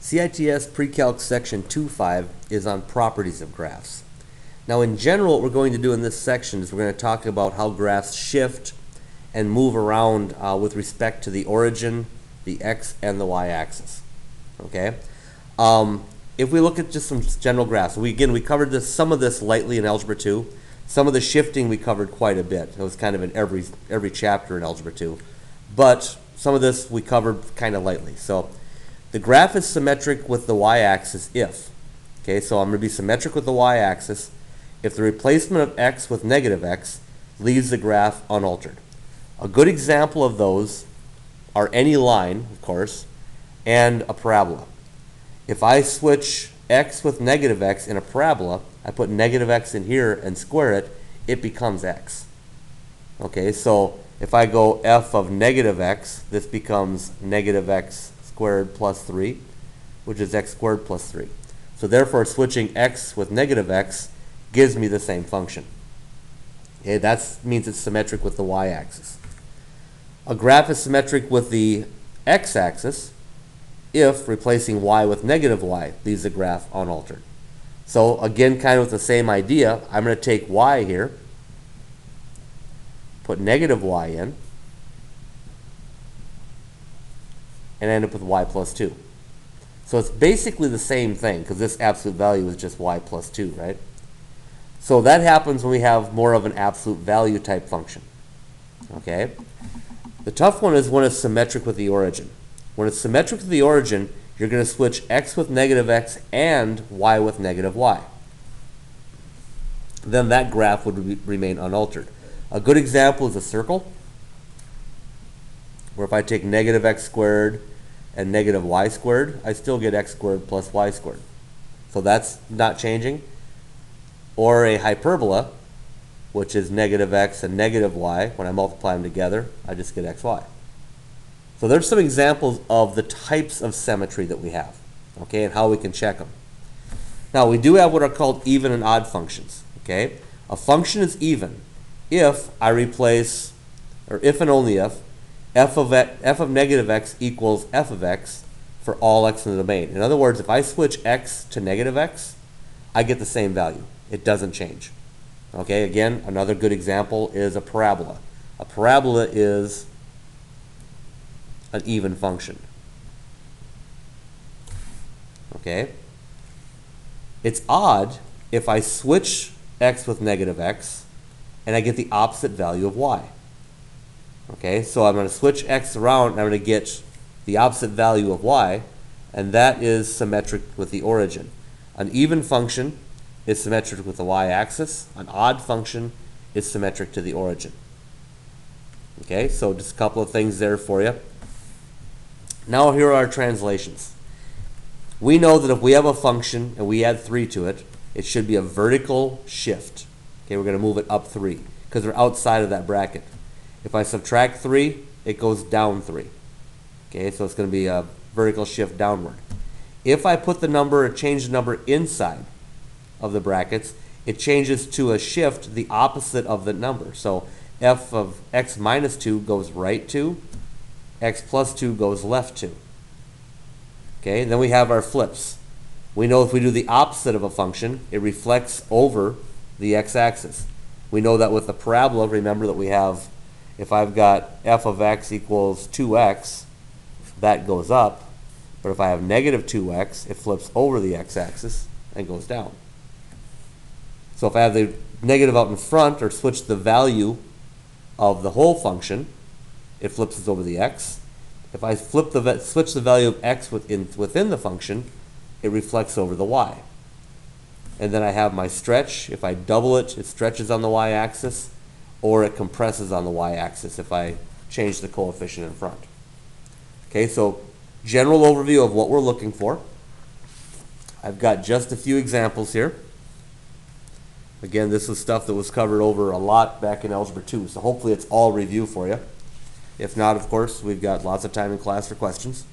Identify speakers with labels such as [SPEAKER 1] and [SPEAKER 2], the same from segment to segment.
[SPEAKER 1] CITS Pre-Calc Section 2.5 is on properties of graphs. Now in general, what we're going to do in this section is we're going to talk about how graphs shift and move around with respect to the origin, the x, and the y-axis. Okay? If we look at just some general graphs, we covered some of this lightly in Algebra 2. Some of the shifting we covered quite a bit. It was kind of in every chapter in Algebra 2. But some of this we covered kind of lightly. So the graph is symmetric with the y-axis if. Okay, so I'm going to be symmetric with the y-axis if the replacement of x with negative x leaves the graph unaltered. A good example of those are any line, of course, and a parabola. If I switch x with negative x in a parabola, I put negative x in here and square it, it becomes x. Okay, so if I go f of negative x, this becomes negative x squared plus 3, which is x squared plus 3. So therefore, switching x with negative x gives me the same function. Okay, that means it's symmetric with the y-axis. A graph is symmetric with the x-axis if replacing y with negative y leaves the graph unaltered. So again, kind of with the same idea, I'm going to take y here, put negative y in, and end up with y plus 2. So it's basically the same thing because this absolute value is just y plus 2, right? So that happens when we have more of an absolute value type function. Okay? The tough one is when it's symmetric with the origin. When it's symmetric with the origin, you're going to switch x with negative x and y with negative y. Then that graph would remain unaltered. A good example is a circle, where if I take negative x squared and negative y squared, I still get x squared plus y squared. So that's not changing. Or a hyperbola, which is negative x and negative y. When I multiply them together, I just get xy. So there's some examples of the types of symmetry that we have, okay, and how we can check them. Now we do have what are called even and odd functions, okay? A function is even if I replace, or if and only if, f of negative x equals f of x for all x in the domain. In other words, if I switch x to negative x, I get the same value. It doesn't change. Okay, again, another good example is a parabola. A parabola is an even function. Okay? It's odd if I switch x with negative x and I get the opposite value of y. Okay, so I'm going to switch x around and I'm going to get the opposite value of y, and that is symmetric with the origin. An even function is symmetric with the y-axis. An odd function is symmetric to the origin. Okay, so just a couple of things there for you. Now here are our translations. We know that if we have a function and we add 3 to it, it should be a vertical shift. Okay, we're going to move it up 3 because we're outside of that bracket. If I subtract 3, it goes down 3. Okay, so it's going to be a vertical shift downward. If I put the number, change the number inside of the brackets, it changes to a shift the opposite of the number. So f of x minus 2 goes right 2, x plus 2 goes left 2. Okay, then we have our flips. We know if we do the opposite of a function, it reflects over the x-axis. We know that with the parabola, remember that we have, if I've got f of x equals 2x, that goes up. But if I have negative 2x, it flips over the x-axis and goes down. So if I have the negative out in front, or switch the value of the whole function, it flips over the x. If I switch the value of x within the function, it reflects over the y. And then I have my stretch. If I double it, it stretches on the y-axis, or it compresses on the y-axis if I change the coefficient in front. Okay, so general overview of what we're looking for. I've got just a few examples here. Again, this is stuff that was covered over a lot back in Algebra 2, so hopefully it's all review for you. If not, of course, we've got lots of time in class for questions.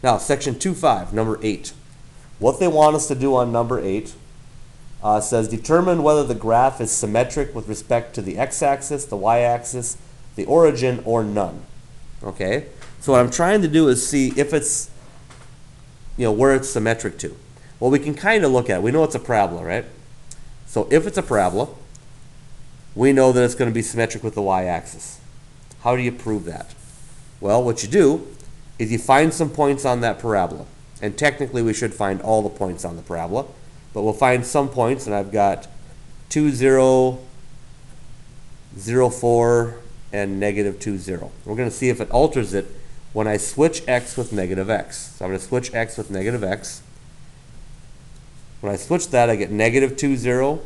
[SPEAKER 1] Now, section 2.5, number 8. What they want us to do on number 8 says determine whether the graph is symmetric with respect to the x-axis, the y-axis, the origin, or none. Okay? So what I'm trying to do is see if it's where it's symmetric to? Well, we can kind of look at it. We know it's a parabola, right? So if it's a parabola, we know that it's going to be symmetric with the y-axis. How do you prove that? Well, what you do is you find some points on that parabola. And technically we should find all the points on the parabola. But we'll find some points, and I've got 2, 0, 0, 4, and negative 2, 0. We're going to see if it alters it when I switch x with negative x. So I'm going to switch x with negative x. When I switch that, I get negative 2, 0.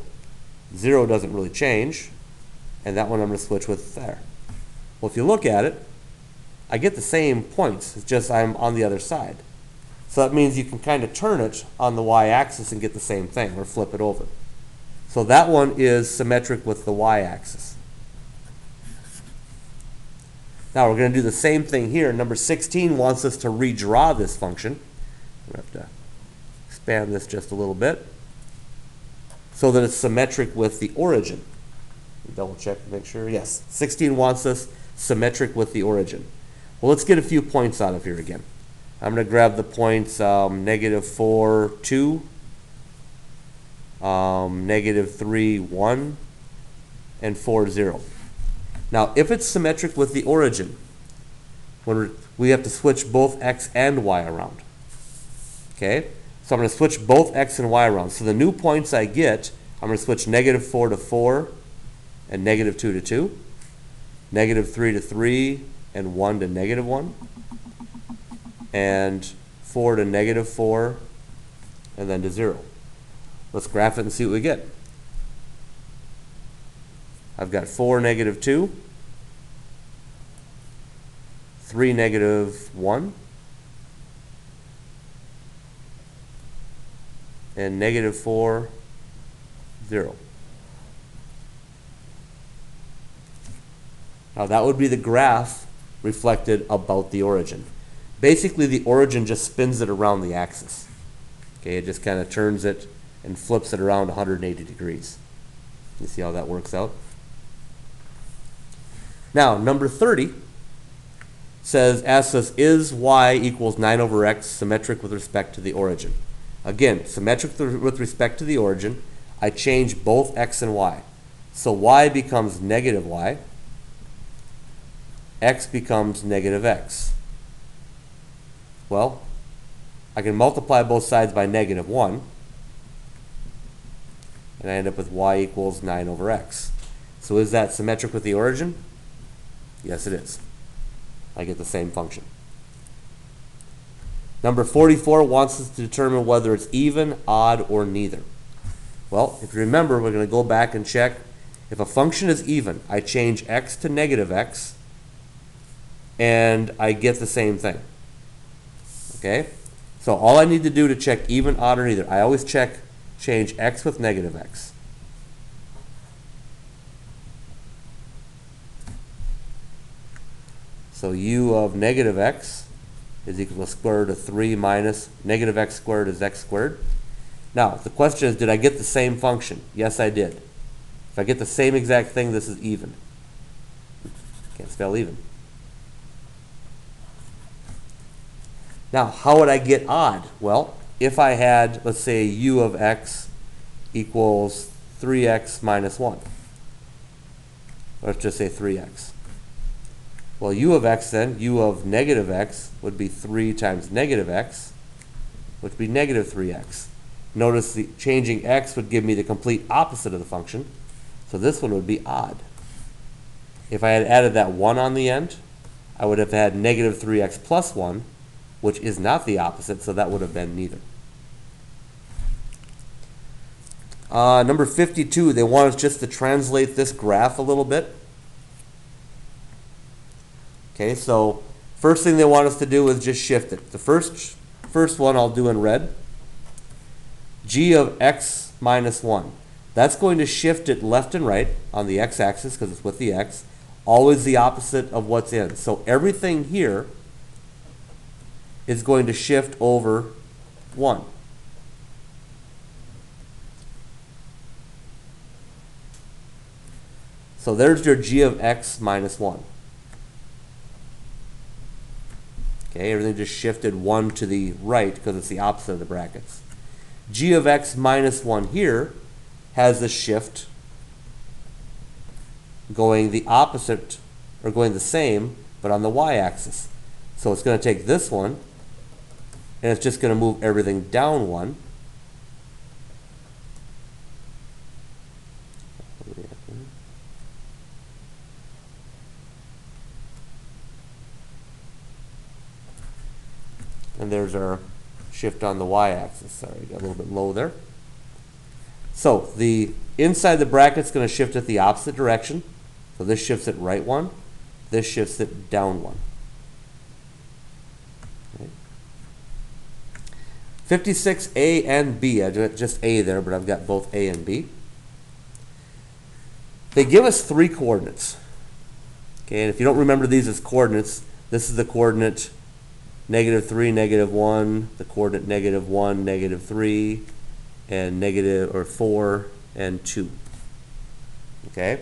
[SPEAKER 1] 0 doesn't really change. And that one I'm going to switch with there. Well, if you look at it, I get the same points. It's just I'm on the other side. So that means you can kind of turn it on the y-axis and get the same thing, or flip it over. So that one is symmetric with the y-axis. Now we're going to do the same thing here. Number 16 wants us to redraw this function. I'm going to have to expand this just a little bit so that it's symmetric with the origin. Double check to make sure. Yes, 16 wants us symmetric with the origin. Well, let's get a few points out of here again. I'm going to grab the points negative 4, 2, negative 3, 1, and 4, 0. Now, if it's symmetric with the origin, we have to switch both x and y around. Okay? So I'm going to switch both x and y around. So the new points I get, I'm going to switch negative 4 to 4, and negative 2 to 2, negative 3 to 3, and 1 to negative 1, and 4 to negative 4, and then to 0. Let's graph it and see what we get. I've got 4, negative 2, 3, negative 1, and negative 4, 0. Now that would be the graph reflected about the origin. Basically, the origin just spins it around the axis. Okay, it just kind of turns it and flips it around 180 degrees. You see how that works out? Now, number 30 asks us, is y equals 9 over x symmetric with respect to the origin? Again, symmetric with respect to the origin, I change both x and y. So y becomes negative y, x becomes negative x. Well, I can multiply both sides by negative 1, and I end up with y equals 9 over x. So is that symmetric with the origin? Yes, it is. I get the same function. Number 44 wants us to determine whether it's even, odd, or neither. Well, if you remember, we're going to go back and check. If a function is even, I change x to negative x, and I get the same thing. Okay? So all I need to do to check even, odd, or neither, I always change x with negative x. So u of negative x is equal to square root of 3 minus negative x squared is x squared. Now, the question is, did I get the same function? Yes, I did. If I get the same exact thing, this is even. Can't spell even. Now, how would I get odd? Well, if I had, let's say, u of x equals 3x minus 1. Let's just say 3x. Well, u of x then, u of negative x, would be 3 times negative x, which would be negative 3x. Notice the changing x would give me the complete opposite of the function, so this one would be odd. If I had added that 1 on the end, I would have had negative 3x plus 1, which is not the opposite, so that would have been neither. Number 52, they want us just to translate this graph a little bit. Okay, so first thing they want us to do is just shift it. The first one I'll do in red. G of x minus 1. That's going to shift it left and right on the x-axis because it's with the x. Always the opposite of what's in. So everything here is going to shift over 1. So there's your g of x minus 1. Okay, Okay, everything just shifted 1 to the right because it's the opposite of the brackets. G of x minus 1 here has the shift going the opposite, or going the same, but on the y-axis. So it's going to take this one, and it's just going to move everything down 1. And there's our shift on the y-axis. Sorry, got a little bit low there. So the inside the bracket's going to shift it the opposite direction. So this shifts it right 1. This shifts it down 1. Okay. 56A and B. I did just A there, but I've got both A and B. They give us 3 coordinates. Okay, and if you don't remember these as coordinates, this is the coordinate -3, -1, the coordinate -1, -3, and -4 and 2. Okay?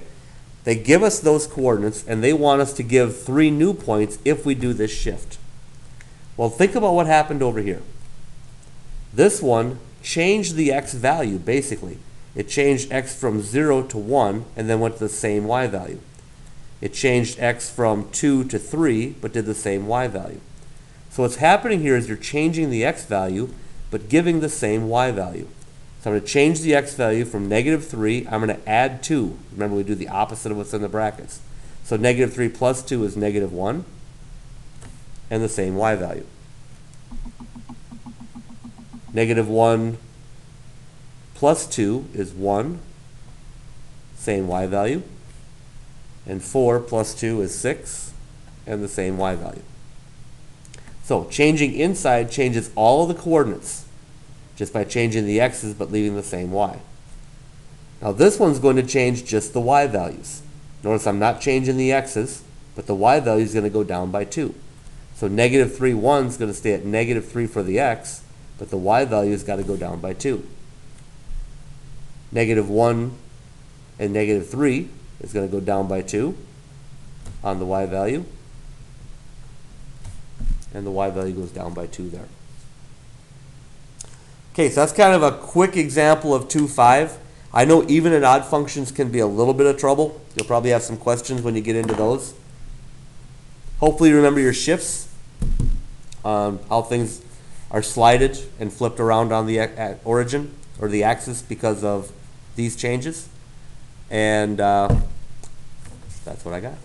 [SPEAKER 1] They give us those coordinates, and they want us to give 3 new points if we do this shift. Well, think about what happened over here. This one changed the x value, basically. It changed x from 0 to 1, and then went to the same y value. It changed x from 2 to 3, but did the same y value. So what's happening here is you're changing the x value, but giving the same y value. So I'm going to change the x value from -3. I'm going to add 2. Remember, we do the opposite of what's in the brackets. So -3 plus 2 is -1, and the same y value. -1 plus 2 is 1, same y value. And 4 plus 2 is 6, and the same y value. So changing inside changes all of the coordinates just by changing the x's but leaving the same y. Now this one's going to change just the y values. Notice I'm not changing the x's, but the y value is going to go down by 2. So -3, 1 is going to stay at -3 for the x, but the y value has got to go down by 2. -1 and -3 is going to go down by 2 on the y value. And the y value goes down by 2 there. Okay, so that's kind of a quick example of 2-5. I know even and odd functions can be a little bit of trouble. You'll probably have some questions when you get into those. Hopefully you remember your shifts, how things are slided and flipped around on the origin or the axis because of these changes. And that's what I got.